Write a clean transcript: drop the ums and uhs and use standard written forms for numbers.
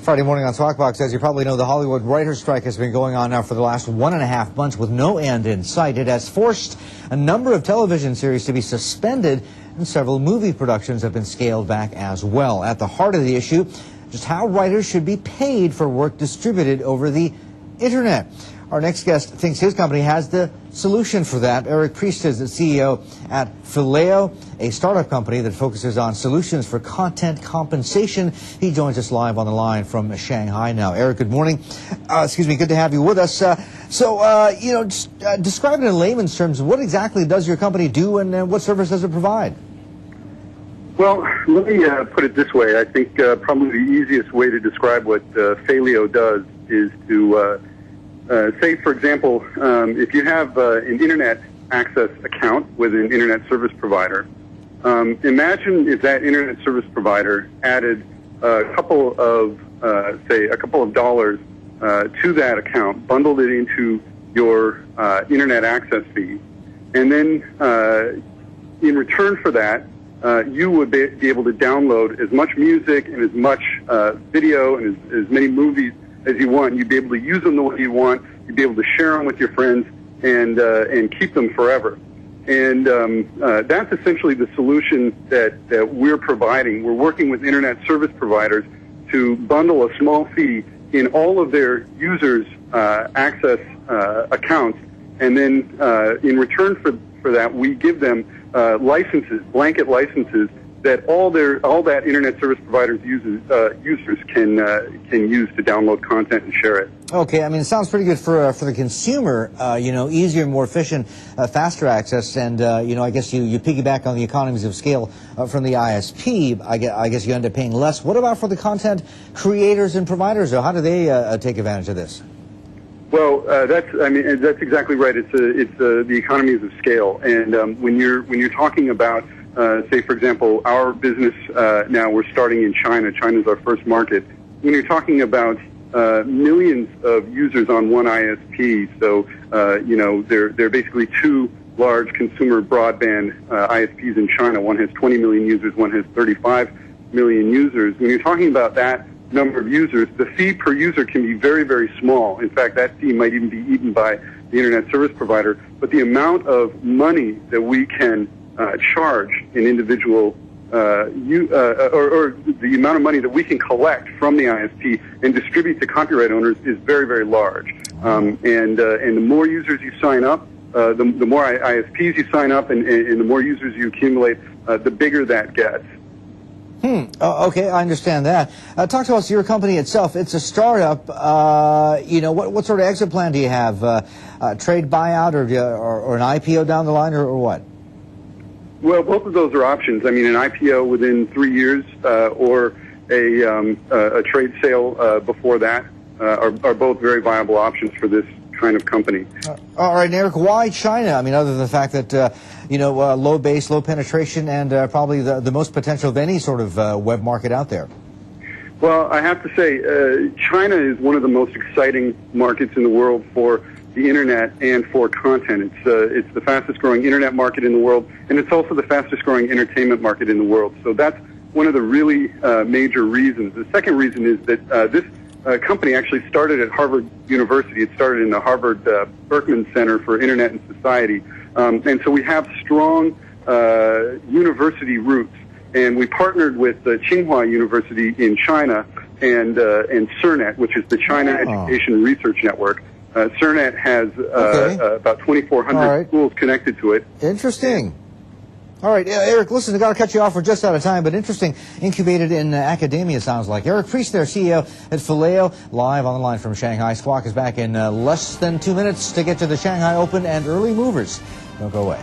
Friday morning on Squawk Box. As you probably know, the Hollywood writers' strike has been going on now for the last 1.5 months with no end in sight. It has forced a number of television series to be suspended, and several movie productions have been scaled back as well. At the heart of the issue, just how writers should be paid for work distributed over the internet. Our next guest thinks his company has the solution for that. Eric Priest is the CEO at Phileo, a startup company that focuses on solutions for content compensation. He joins us live on the line from Shanghai now. Eric, good morning. Good to have you with us. Describe it in layman's terms. What exactly does your company do, and what service does it provide? Well, let me put it this way. I think probably the easiest way to describe what Phileo does is to say, for example, if you have an internet access account with an internet service provider, imagine if that internet service provider added a couple of dollars to that account, bundled it into your internet access fee, and then in return for that, you would be able to download as much music and as much video and as many movies as you want. You'd be able to use them the way you want. You'd be able to share them with your friends and keep them forever. And that's essentially the solution that we're providing. We're working with internet service providers to bundle a small fee in all of their users' access accounts, and then in return for that, we give them licenses, blanket licenses, that all that internet service providers users can use to download content and share it. Okay, I mean, it sounds pretty good for the consumer. Easier, more efficient, faster access, and I guess you piggyback on the economies of scale from the ISP. I guess you end up paying less. What about for the content creators and providers, though? How do they take advantage of this? Well, that's exactly right. It's the economies of scale, and when you're talking about say, for example, our business now, we're starting in China. China's our first market. When you're talking about millions of users on one ISP, so there are basically two large consumer broadband ISPs in China. One has 20 million users, one has 35 million users. When you're talking about that number of users, the fee per user can be very, very small. In fact, that fee might even be eaten by the internet service provider. But the amount of money that we can charge an individual, or the amount of money that we can collect from the ISP and distribute to copyright owners is very, very large. And the more users you sign up, the more ISPs you sign up, and the more users you accumulate, the bigger that gets. Okay, I understand that. Talk to us, your company itself. It's a startup. What sort of exit plan do you have? Trade buyout or an IPO down the line, or what? Well, both of those are options. I mean, an IPO within 3 years or a trade sale before that are both very viable options for this kind of company. All right, Eric, why China? I mean, other than the fact that, low base, low penetration, and probably the most potential of any sort of web market out there. Well, I have to say, China is one of the most exciting markets in the world for the internet and for content. It's the fastest growing internet market in the world, and it's also the fastest growing entertainment market in the world. So that's one of the really major reasons. The second reason is that this company actually started at Harvard University. It started in the Harvard Berkman Center for Internet and Society. And so we have strong university roots. And we partnered with Tsinghua University in China and CERNET, which is the China Education Research Network. CERNET has about 2,400 schools connected to it. Interesting. All right, Eric, listen, I've got to cut you off. We're just out of time, but interesting. Incubated in academia, sounds like. Eric Priest, their CEO at Phileo, live on the line from Shanghai. Squawk is back in less than 2 minutes to get to the Shanghai Open and early movers. Don't go away.